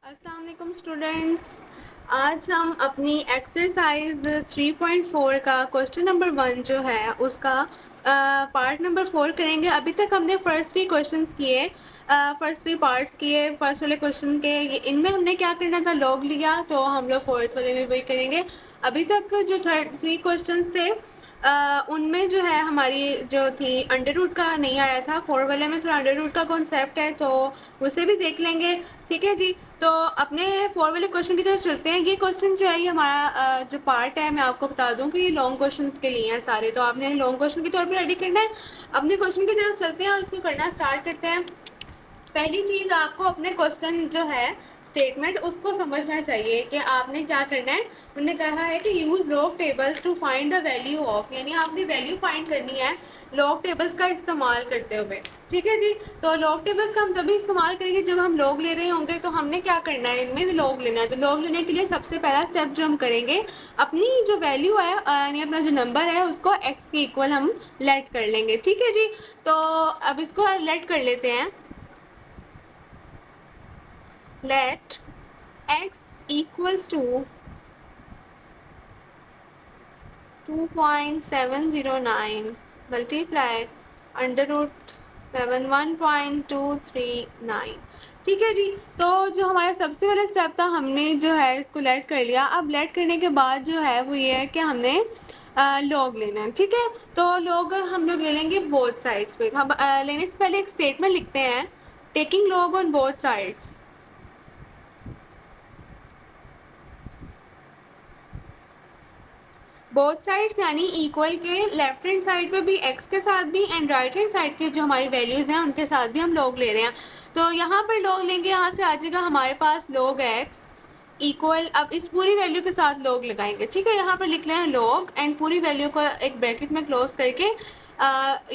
अस्सलाम वालेकुम स्टूडेंट्स। आज हम अपनी एक्सरसाइज 3.4 का क्वेश्चन नंबर 1 जो है उसका पार्ट नंबर 4 करेंगे। अभी तक हमने फर्स्ट 3 क्वेश्चंस किए, फर्स्ट 3 पार्ट्स किए। फर्स्ट वाले क्वेश्चन के इनमें हमने क्या करना था, लॉग लिया, तो हम लोग फोर्थ वाले में वही करेंगे। अभी तक जो थर्ड 3 क्वेश्चंस थे उनमें जो है हमारी जो थी अंडर रूट का नहीं आया था। 4 वाले में थोड़ा अंडर रूट का कॉन्सेप्ट है, तो उसे भी देख लेंगे। ठीक है जी, तो अपने 4 वाले क्वेश्चन की तरफ चलते हैं। ये क्वेश्चन जो है ये हमारा जो पार्ट है, मैं आपको बता दूं कि ये लॉन्ग क्वेश्चन के लिए हैं सारे, तो आपने लॉन्ग क्वेश्चन के तौर पर रेडी करना है। अपने क्वेश्चन की तरफ चलते हैं और इसको करना स्टार्ट करते हैं। पहली चीज आपको अपने क्वेश्चन जो है स्टेटमेंट उसको समझना चाहिए कि आपने क्या करना है। उन्होंने कहा है कि use log tables two find the value of, यानी आपने वैल्यू फाइंड करनी है लॉग टेबल्स का इस्तेमाल करते हुए। ठीक है जी, तो लॉग टेबल्स का हम तभी इस्तेमाल करेंगे जब हम लॉग ले रहे होंगे। तो हमने क्या करना है, इनमें भी लॉग लेना है। तो लॉग लेने के लिए सबसे पहला स्टेप जो हम करेंगे, अपनी जो वैल्यू है यानी अपना जो नंबर है उसको एक्स के इक्वल हम लेट कर लेंगे। ठीक है जी, तो अब इसको लेट कर लेते हैं। let x equals to 2.709 multiply under root 7 1.239। ठीक है जी, तो जो हमारा सबसे पहला स्टेप था हमने जो है इसको लेट कर लिया। अब लेट करने के बाद जो है वो ये है कि हमने लॉग लेना है। ठीक है, तो लॉग हम लोग ले लेंगे बोथ साइड्स पे। हम लेने से पहले एक स्टेटमेंट लिखते हैं, taking log on both sides. Both sides यानी इक्वल के लेफ्ट हैंड साइड पे भी एक्स के साथ भी एंड राइट हैंड साइड के जो हमारी वैल्यूज हैं उनके साथ भी हम लॉग ले रहे हैं। तो यहाँ पर लॉग लेंगे, यहाँ से आ जाएगा हमारे पास लॉग एक्स इक्वल, अब इस पूरी वैल्यू के साथ लॉग लगाएंगे। ठीक है, यहाँ पर लिख रहे हैं लॉग एंड पूरी वैल्यू को एक ब्रैकेट में क्लोज करके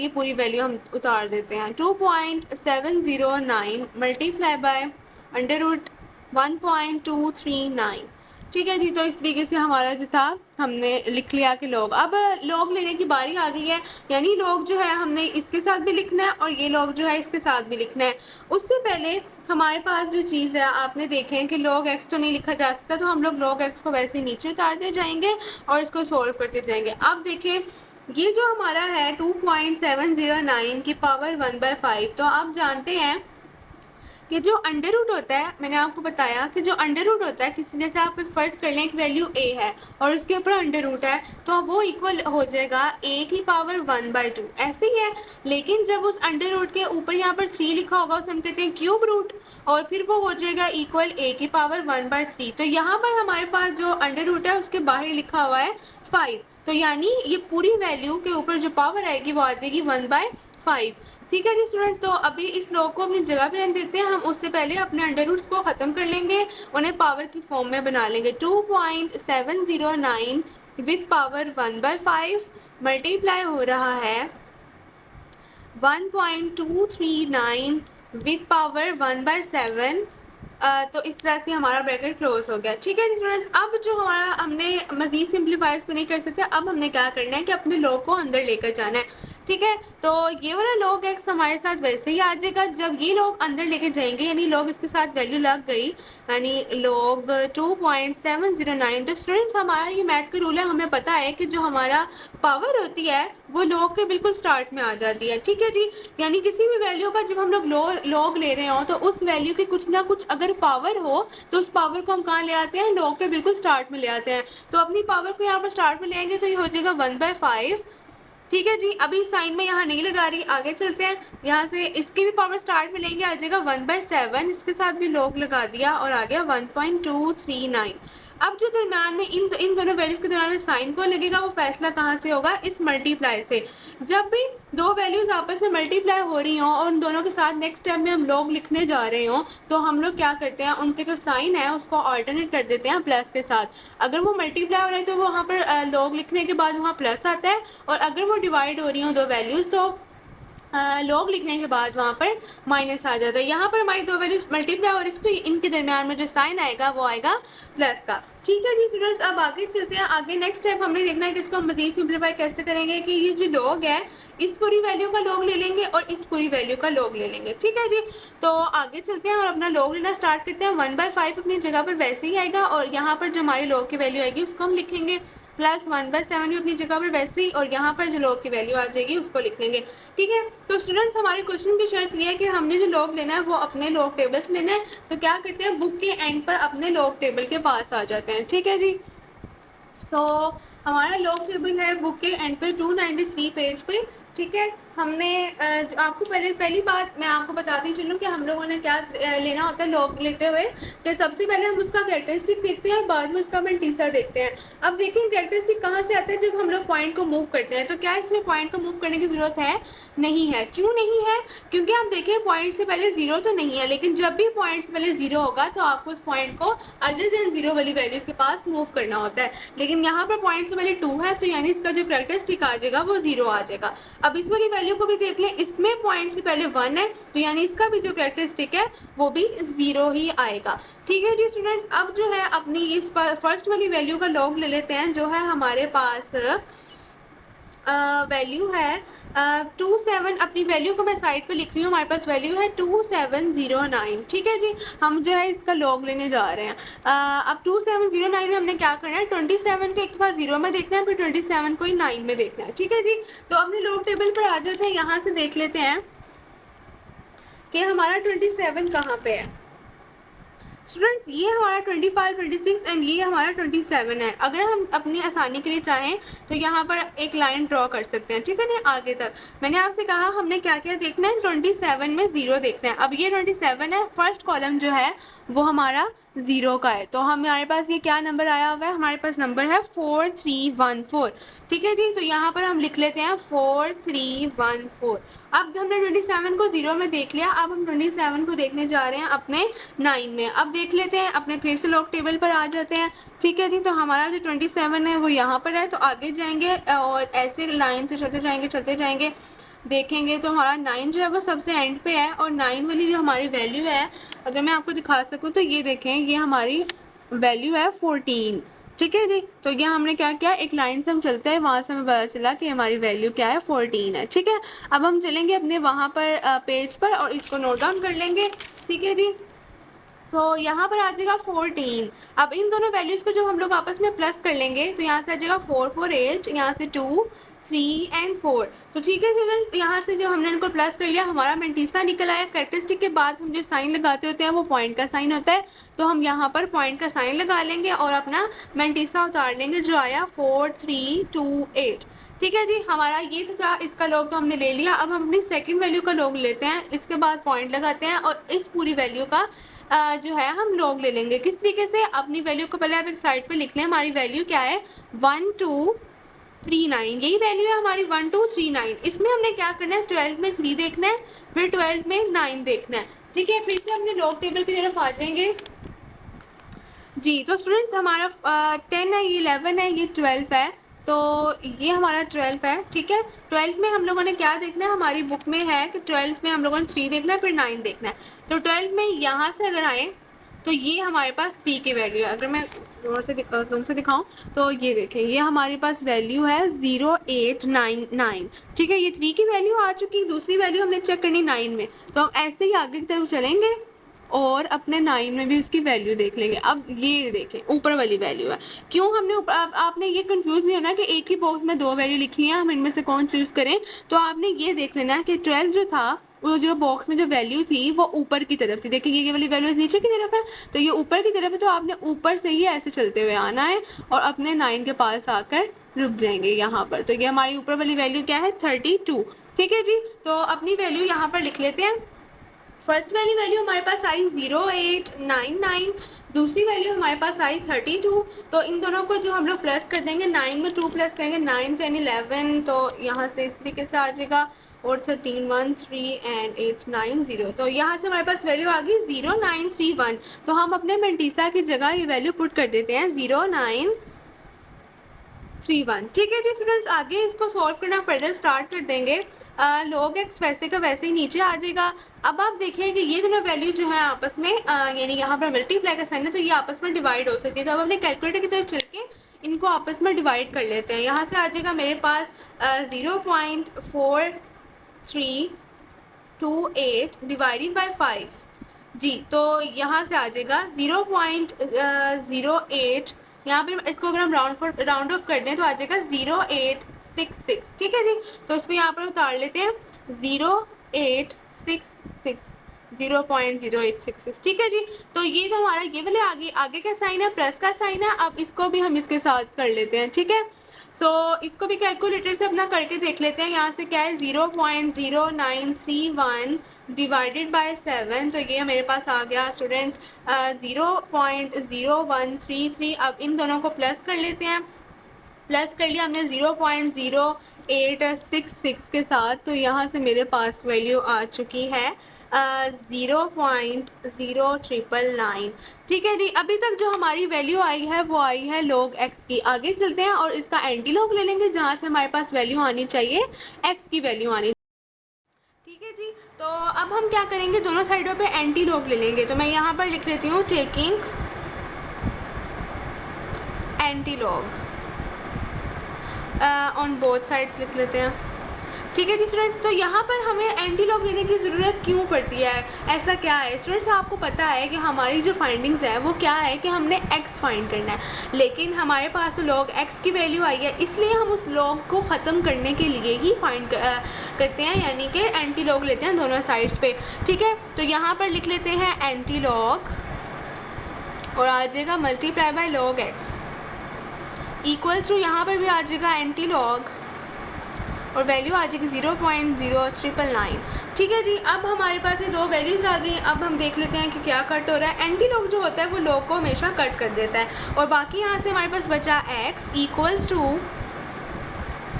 ये पूरी वैल्यू हम उतार देते हैं। 2.709 मल्टीप्लाई बाय अंडर रूट 1.239। ठीक है जी, तो इस तरीके से हमारा जो था हमने लिख लिया कि लॉग। अब लॉग लेने की बारी आ गई है, यानी लॉग जो है हमने इसके साथ भी लिखना है और ये लॉग जो है इसके साथ भी लिखना है। उससे पहले हमारे पास जो चीज़ है, आपने देखें कि लॉग एक्स तो नहीं लिखा जा सकता, तो हम लोग लॉग एक्स को वैसे नीचे उतारते जाएंगे और इसको सोल्व करते जाएंगे। अब देखें, ये जो हमारा है 2.709 की पावर 1/5, तो आप जानते हैं कि जो अंडर रूट होता है, मैंने आपको बताया कि जो अंडर रूट होता है, किसी जैसे आप फर्स्ट कर लें एक वैल्यू a है और उसके ऊपर अंडर रूट है, तो वो इक्वल हो जाएगा a की पावर 1/2। ऐसे ही है, लेकिन जब उस अंडर रूट के ऊपर यहाँ पर 3 लिखा होगा उसे हम कहते हैं क्यूब रूट, और फिर वो हो जाएगा इक्वल a की पावर 1/3। तो यहाँ पर हमारे पास जो अंडर रूट है उसके बाहर लिखा हुआ है 5, तो यानी ये पूरी वैल्यू के ऊपर जो पावर आएगी वो आ जाएगी 1/5। ठीक है जी स्टूडेंट, तो अभी इस लॉग को अपनी जगह पे रहने देते हैं। हम उससे पहले अपने अंडर रूट्स को खत्म कर लेंगे, उन्हें पावर की फॉर्म में बना लेंगे। 2.709 विद पावर 1/5 मल्टीप्लाई हो रहा है 1.239 विद पावर 1/7। तो इस तरह से हमारा ब्रैकेट क्लोज हो गया। ठीक है स्टूडेंट्स, अब जो हमारा हमने मजीद सिंप्लीफाई इसको नहीं कर सकते, अब हमने क्या करना है कि अपने लॉग को अंदर लेकर जाना है। ठीक है, तो ये वाला लॉग एक्स हमारे साथ वैसे ही आ जाएगा जब ये लॉग अंदर लेके जाएंगे, यानी लॉग इसके साथ वैल्यू लग गई, यानी लॉग 2.709। तो स्टूडेंट्स, हमारा ये मैथ का रूल है, हमें पता है कि जो हमारा पावर होती है वो लॉग के बिल्कुल स्टार्ट में आ जाती है। ठीक है जी, यानी किसी भी वैल्यू का जब हम लोग लॉग ले रहे हो तो उस वैल्यू की कुछ ना कुछ अगर पावर हो तो उस पावर को हम कहाँ ले आते हैं, लॉग के बिल्कुल स्टार्ट में ले आते हैं। तो अपनी पावर को यहाँ पर स्टार्ट में ले आएंगे तो ये हो जाएगा 1/5। ठीक है जी, अभी साइन में यहाँ नहीं लगा रही, आगे चलते हैं। यहाँ से इसकी भी पावर स्टार्ट में लेंगे, आ जाएगा 1/7, इसके साथ भी लॉग लगा दिया और आ गया 1.239। अब जो दरम्यान में इन दोनों वैल्यूज के दरम्यान में साइन को लगेगा, वो फैसला कहाँ से होगा, इस मल्टीप्लाई से। जब भी दो वैल्यूज आपस में मल्टीप्लाई हो रही हो और उन दोनों के साथ नेक्स्ट स्टेप में हम लॉग लिखने जा रहे हो, तो हम लोग क्या करते हैं, उनके जो साइन है उसको ऑल्टरनेट कर देते हैं प्लस के साथ। अगर वो मल्टीप्लाई हो रहे हैं तो वहाँ पर लॉग लिखने के बाद वहाँ प्लस आता है, और अगर वो डिवाइड हो रही हो दो वैल्यूज तो लॉग लिखने के बाद वहाँ पर माइनस आ जाता है। यहाँ पर हमारी दो वैल्यूज मल्टीप्लाई हो रही थी, तो इनके दरमियान में जो साइन आएगा वो आएगा प्लस का। ठीक है जी स्टूडेंट्स, अब आगे चलते हैं। आगे नेक्स्ट स्टेप हमने देखना है कि इसको हम मजीद सिंप्लीफाई कैसे करेंगे, कि ये जो लॉग है इस पूरी वैल्यू का लॉग ले लेंगे और इस पूरी वैल्यू का लॉग ले लेंगे। ठीक है जी, तो आगे चलते हैं और अपना लॉग लेना स्टार्ट करते हैं। 1/5 अपनी जगह पर वैसे ही आएगा और यहाँ पर जो हमारी लॉग की वैल्यू आएगी उसको हम लिखेंगे, प्लस 1/7 भी अपनी जगह पर वैसे ही, और यहाँ पर जो लॉग की वैल्यू आ जाएगी उसको लिख लेंगे। ठीक है, तो स्टूडेंट्स हमारे क्वेश्चन की शर्त ये है कि हमने जो लॉग लेना है वो अपने लॉग टेबल से लेना है। तो क्या करते हैं, बुक के एंड पर अपने लॉग टेबल के पास आ जाते हैं। ठीक है जी, सो हमारा लॉग टेबल है बुक के एंड पे 293 पेज पे। ठीक है, हमने आपको पहली बात मैं आपको बताती चलूँ कि हम लोगों ने क्या लेना होता है लॉग लेते हुए, कि सबसे पहले हम उसका कैरेक्टरिस्टिक देखते हैं और बाद में उसका मेंटीसा देखते हैं। अब देखिए कैरेक्टरिस्टिक कहाँ से आता है, जब हम लोग पॉइंट को मूव करते हैं। तो क्या इसमें पॉइंट को मूव करने की जरूरत है? नहीं है। क्यों नहीं है? क्योंकि आप देखिए पॉइंट से पहले जीरो तो नहीं है, लेकिन जब भी पॉइंट से पहले जीरो होगा तो आपको उस पॉइंट को अदर देन जीरो वाली वैल्यूज के पास मूव करना होता है। लेकिन यहाँ पर पॉइंट से पहले 2 है, तो यानी इसका जो कैरेक्टरिस्टिक आ जाएगा वो 0 आ जाएगा। अब इस वाली वैल्यू को भी देख लें, इसमें पॉइंट से पहले 1 है, तो यानी इसका भी जो कैरेक्टरिस्टिक है वो भी 0 ही आएगा। ठीक है जी स्टूडेंट्स, अब जो है अपनी इस फर्स्ट वाली वैल्यू का लॉग ले लेते हैं। जो है हमारे पास वैल्यू है 27, अपनी वैल्यू को मैं साइड पे लिख रही हूँ, हमारे पास वैल्यू है 2709। ठीक है जी, हम जो है इसका लॉग लेने जा रहे हैं। अब 2709 में हमने क्या करना है, 27 को एक बार 0 में देखना है, फिर 27 को ही 9 में देखना है। ठीक है जी, तो अपने लॉग टेबल पर आ जाते हैं। यहाँ से देख लेते हैं कि हमारा 27 कहाँ पे है। स्टूडेंट्स ये हमारा 25, 26 एंड ये हमारा 27 है। अगर हम अपनी आसानी के लिए चाहें तो यहाँ पर एक लाइन ड्रॉ कर सकते हैं। ठीक है ना, आगे तक मैंने आपसे कहा हमने क्या क्या देखना है, 27 में 0 देखना है। अब ये 27 है, फर्स्ट कॉलम जो है वो हमारा 0 का है, तो हमारे पास ये क्या नंबर आया हुआ है, हमारे पास नंबर है 4314। ठीक है जी, तो यहाँ पर हम लिख लेते हैं 4314। अब हमने 27 को 0 में देख लिया, अब हम 27 को देखने जा रहे हैं अपने 9 में। अब देख लेते हैं, अपने फिर से लॉग टेबल पर आ जाते हैं। ठीक है जी, तो हमारा जो 27 है वो यहाँ पर है, तो आगे जाएंगे और ऐसे लाइन से चलते जाएंगे देखेंगे तो हमारा 9 जो है वो सबसे एंड पे है, और 9 वाली जो हमारी वैल्यू है, अगर मैं आपको दिखा सकूं तो ये देखें, ये हमारी वैल्यू है 14। ठीक है जी, तो ये हमने क्या किया, एक लाइन से हम चलते हैं, वहां से हमें पता चला कि हमारी वैल्यू क्या है, 14 है। ठीक है, अब हम चलेंगे अपने वहां पर पेज पर और इसको नोट डाउन कर लेंगे। ठीक है जी, तो यहाँ पर आ जाएगा 14। अब इन दोनों वैल्यूज को जो हम लोग आपस में प्लस कर लेंगे, तो यहाँ से आ जाएगा 4 4 8, यहाँ से 2 3 एंड 4। तो ठीक है स्टूडेंट, यहाँ से जो हमने इनको प्लस कर लिया, हमारा मेंटीसा निकल आया। कैरेक्टरिस्टिक के बाद हम जो साइन लगाते होते हैं वो पॉइंट का साइन होता है, तो हम यहाँ पर पॉइंट का साइन लगा लेंगे और अपना मेंटीसा उतार लेंगे, जो आया 4328। ठीक है जी, हमारा ये था, इसका लॉग तो हमने ले लिया। अब हम अपनी सेकंड वैल्यू का लॉग लेते हैं, इसके बाद पॉइंट लगाते हैं और इस पूरी वैल्यू का जो है हम लॉग ले लेंगे। किस तरीके से, अपनी वैल्यू को पहले आप एक साइड पे लिख लें। हमारी वैल्यू क्या है, 1239, यही वैल्यू है हमारी 1239। इसमें हमने क्या करना है, 12 में 3 देखना है, फिर 12 में 9 देखना है। ठीक है, फिर से अपने लॉग टेबल की तरफ आ जाएंगे जी। तो स्टूडेंट्स हमारा 10 है, ये 11 है, ये 12 है, तो ये हमारा 12 है। ठीक है, 12 में हम लोगों ने क्या देखना है, हमारी बुक में है कि 12 में हम लोगों ने 3 देखना है, फिर 9 देखना है। तो 12 में यहाँ से अगर आए तो ये हमारे पास 3 की वैल्यू है। अगर मैं जोर से दिखाऊं तो ये देखें, ये हमारे पास वैल्यू है 0899। ठीक है, ये 3 की वैल्यू आ चुकी, दूसरी वैल्यू हमने चेक करनी 9 में, तो हम ऐसे ही आगे की तरफ चलेंगे और अपने 9 में भी उसकी वैल्यू देख लेंगे। अब ये देखें ऊपर वाली वैल्यू है, क्यों हमने आपने ये कंफ्यूज नहीं होना कि एक ही बॉक्स में 2 वैल्यू लिखी है, हम इनमें से कौन चूज करें। तो आपने ये देख लेना है कि 12 जो था, वो जो बॉक्स में जो वैल्यू थी वो ऊपर की तरफ थी। देखिए ये वाली वैल्यू नीचे की तरफ है, तो ये ऊपर की तरफ है, तो आपने ऊपर से ही ऐसे चलते हुए आना है और अपने 9 के पास आकर रुक जाएंगे यहाँ पर। तो ये हमारी ऊपर वाली वैल्यू क्या है, 32। ठीक है जी, तो अपनी वैल्यू यहाँ पर लिख लेते हैं। फर्स्ट वाली वैल्यू हमारे पास आई 0899, दूसरी वैल्यू हमारे पास आई 32। तो इन दोनों को जो हम लोग प्लस कर देंगे, 9 में 2 प्लस करेंगे, 9 10 11, तो यहाँ से इस तरीके से आ जाएगा, और 13 1 3 एंड 8 9 0। तो यहाँ से हमारे पास वैल्यू आ गई 0931। तो हम अपने मेंटीसा की जगह ये वैल्यू पुट कर देते हैं, 31। ठीक है जी स्टूडेंट्स, आगे इसको सॉल्व करना फर्दर स्टार्ट कर देंगे। log x वैसे का वैसे ही नीचे आ जाएगा। अब आप देखिए कि ये दोनों वैल्यू जो है आपस में यानी यहाँ पर मल्टीप्लाई का साइन है तो ये आपस में डिवाइड हो सकती है। तो अब अपने कैलकुलेटर की तरफ चल के इनको आपस में डिवाइड कर लेते हैं। यहाँ से आ जाएगा मेरे पास 0.4328 डिवाइडेड बाय 5 जी। तो यहाँ से आ जाएगा 0.08, यहाँ पे इसको अगर हम राउंड ऑफ कर दें तो आ जाएगा 0866। ठीक है जी, तो इसको यहाँ पर उतार लेते हैं 0866, 0.0866। ठीक है जी, तो ये तो हमारा ये वाले आगे का साइन है, प्लस का साइन है। अब इसको भी हम इसके साथ कर लेते हैं। ठीक है, सो इसको भी कैलकुलेटर से अपना करके देख लेते हैं। यहाँ से क्या है 0.0931 डिवाइडेड बाय 7, तो ये मेरे पास आ गया स्टूडेंट्स 0.0133। अब इन दोनों को प्लस कर लेते हैं। प्लस कर लिया हमने 0.0866 के साथ, तो यहाँ से मेरे पास वैल्यू आ चुकी है 0.0999। ठीक है जी, अभी तक जो हमारी वैल्यू आई है वो आई है log x की। आगे चलते हैं और इसका एंटी लॉग ले लेंगे जहाँ से हमारे पास वैल्यू आनी चाहिए x की वैल्यू आनी। ठीक है जी, तो अब हम क्या करेंगे, दोनों साइडों पे एंटी लॉग ले लेंगे। तो मैं यहाँ पर लिख लेती हूँ taking anti log on both sides लिख लेते हैं। ठीक है जी स्टूडेंट्स, तो यहाँ पर हमें एंटी लॉग लेने की ज़रूरत क्यों पड़ती है, ऐसा क्या है स्टूडेंट्स? आपको पता है कि हमारी जो फाइंडिंग्स है वो क्या है कि हमने x फाइंड करना है, लेकिन हमारे पास तो log x की वैल्यू आई है, इसलिए हम उस log को ख़त्म करने के लिए ही फाइंड करते हैं, यानी कि एंटी लॉग लेते हैं दोनों साइड्स पे। ठीक है, तो यहाँ पर लिख लेते हैं एंटी लॉग और आ जाएगा multiply by log x equals to, यहाँ पर भी आ जाएगा एंटी लॉग और वैल्यू आ जाएगी 0.0999। ठीक है जी, अब हमारे पास ये दो वैल्यूज आ गई। अब हम देख लेते हैं कि क्या कट हो रहा है। एंटी लॉग जो होता है वो लॉग को हमेशा कट कर देता है, और बाकी यहाँ से हमारे पास बचा x equals to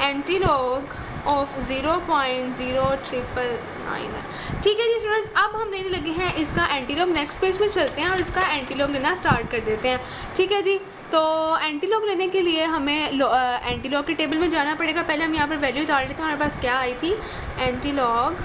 antilog of 0.0399। ठीक है जी स्टूडेंट्स, अब हम लेने लगे हैं इसका एंटी लॉग। नेक्स्ट पेज पे चलते हैं और इसका एंटी लॉग लेना स्टार्ट कर देते हैं। ठीक है जी, तो एंटी लॉग लेने के लिए हमें एंटी लॉग के टेबल में जाना पड़ेगा। पहले हम यहाँ पर वैल्यू डाल लेते हैं, हमारे पास क्या आई थी, एंटी लॉग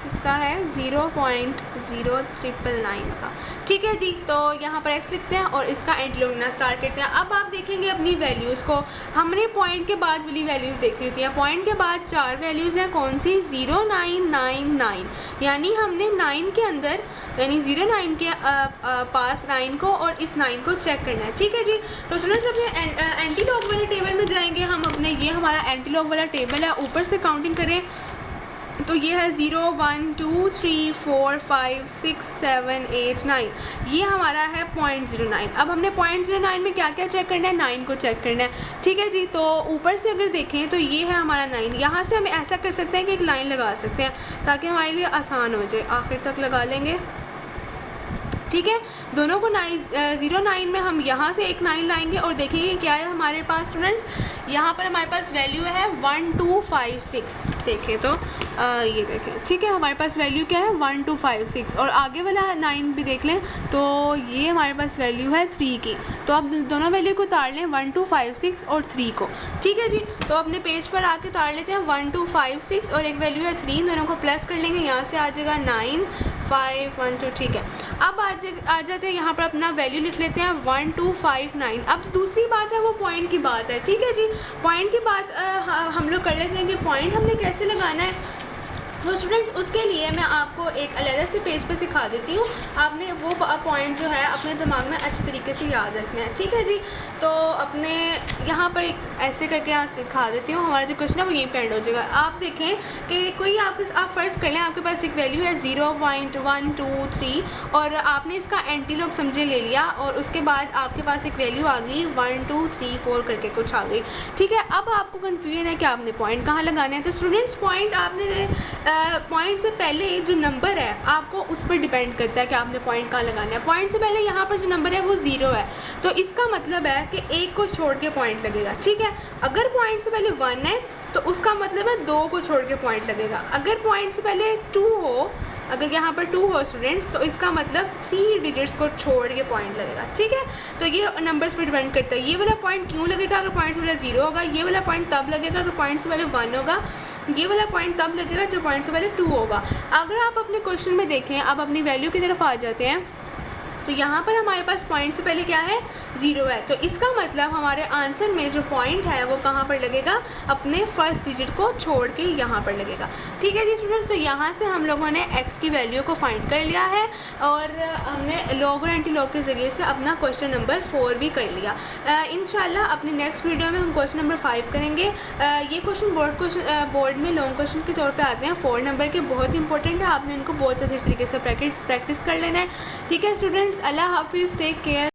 इसका है 0.0399 का। ठीक है जी, तो यहाँ पर x लिखते हैं और इसका एंटी लॉग लेना स्टार्ट करते हैं। अब आप देखेंगे अपनी वैल्यूज़ को, हमने पॉइंट के बाद वाली वैल्यूज़ देखी होती हैं। पॉइंट के बाद 4 वैल्यूज़ हैं, कौन सी, 0999, यानी हमने 9 के अंदर, यानी 09 के पास 9 को और इस 9 को चेक करना है। ठीक है जी, तो स्टूडेंट्स अपने एंटी लॉग वाले टेबल में जाएंगे हम अपने, ये हमारा एंटी लॉग वाला टेबल है। ऊपर से काउंटिंग करें तो ये है 0 1 2 3 4 5 6 7 8 9, ये हमारा है 0.09। अब हमने 0.09 में क्या क्या चेक करना है, 9 को चेक करना है। ठीक है जी, तो ऊपर से अगर देखें तो ये है हमारा 9। यहाँ से हम ऐसा कर सकते हैं कि एक लाइन लगा सकते हैं ताकि हमारे लिए आसान हो जाए, आखिर तक लगा लेंगे। ठीक है, दोनों को 09 में हम यहाँ से एक 9 लाएंगे और देखेंगे क्या है हमारे पास स्टूडेंट्स। यहाँ पर हमारे पास वैल्यू है 1256, देखें तो ये देखें। ठीक है, हमारे पास वैल्यू क्या है 1256, और आगे वाला 9 भी देख लें तो ये हमारे पास वैल्यू है 3 की। तो अब दोनों वैल्यू को उतार लें, 1256 और 3 को। ठीक है जी, तो अपने पेज पर आके उतार लेते हैं 1256 और एक वैल्यू है 3, दोनों को प्लस कर लेंगे, यहाँ से आ जाएगा 9 5 1 2। ठीक है, अब आ जाते हैं यहाँ पर अपना वैल्यू लिख लेते हैं 1259। अब दूसरी बात है वो पॉइंट की बात है। ठीक है जी, पॉइंट की बात हम लोग कर लेते हैं कि पॉइंट हमने कैसे लगाना है। तो स्टूडेंट्स उसके लिए मैं आपको एक अलग से पेज पे सिखा देती हूँ, आपने वो पॉइंट जो है अपने दिमाग में अच्छी तरीके से याद रखना है। ठीक है जी, तो अपने यहाँ पर एक ऐसे करके दिखा देती हूँ, हमारा जो क्वेश्चन है वो यहीं पे एंड हो जाएगा। आप देखें कि कोई आप फर्स्ट कर लें, आपके पास एक वैल्यू है 0.123 और आपने इसका एंटी लॉग समझे ले लिया, और उसके बाद आपके पास एक वैल्यू आ गई 1 2 3 4 करके कुछ आ गई। ठीक है, अब आपको कन्फ्यूजन है कि आपने पॉइंट कहाँ लगाना है। तो स्टूडेंट्स पॉइंट आपने पॉइंट से पहले जो नंबर है आपको उस पर डिपेंड करता है कि आपने पॉइंट कहाँ लगाना है। पॉइंट से पहले यहाँ पर जो नंबर है वो 0 है, तो इसका मतलब है कि 1 को छोड़ के पॉइंट लगेगा। ठीक है, अगर पॉइंट से पहले 1 है तो उसका मतलब है 2 को छोड़ के पॉइंट लगेगा। अगर पॉइंट से पहले 2 हो अगर यहाँ पर 2 हो स्टूडेंट्स तो इसका मतलब 3 डिजिट्स को छोड़ के पॉइंट लगेगा, ठीक है। तो ये नंबर्स पर डिपेंड करता है। ये वाला पॉइंट क्यों लगेगा अगर पॉइंट से पहले 0 होगा, ये वाला पॉइंट तब लगेगा अगर पॉइंट से पहले 1 होगा, ये वाला पॉइंट तब लगेगा जब पॉइंट से पहले 2 होगा। अगर आप अपने क्वेश्चन में देखें, आप अपनी वैल्यू की तरफ आ जाते हैं तो यहाँ पर हमारे पास पॉइंट से पहले क्या है, 0 है। तो इसका मतलब हमारे आंसर में जो पॉइंट है वो कहाँ पर लगेगा, अपने फर्स्ट डिजिट को छोड़ के यहाँ पर लगेगा, ठीक है जी स्टूडेंट्स। तो यहाँ से हम लोगों ने x की वैल्यू को फाइंड कर लिया है और हमने लॉग और एंटी लॉग के ज़रिए से अपना क्वेश्चन नंबर 4 भी कर लिया। इंशाल्लाह अपनी नेक्स्ट वीडियो में हम क्वेश्चन नंबर 5 करेंगे। ये क्वेश्चन बोर्ड में लॉन्ग क्वेश्चन के तौर पर आते हैं 4 नंबर के, बहुत इंपॉर्टेंट है, आपने इनको बहुत अच्छे तरीके से प्रैक्टिस कर लेना है, ठीक है स्टूडेंट्स। अल्लाह हाफिज़, टेक केयर।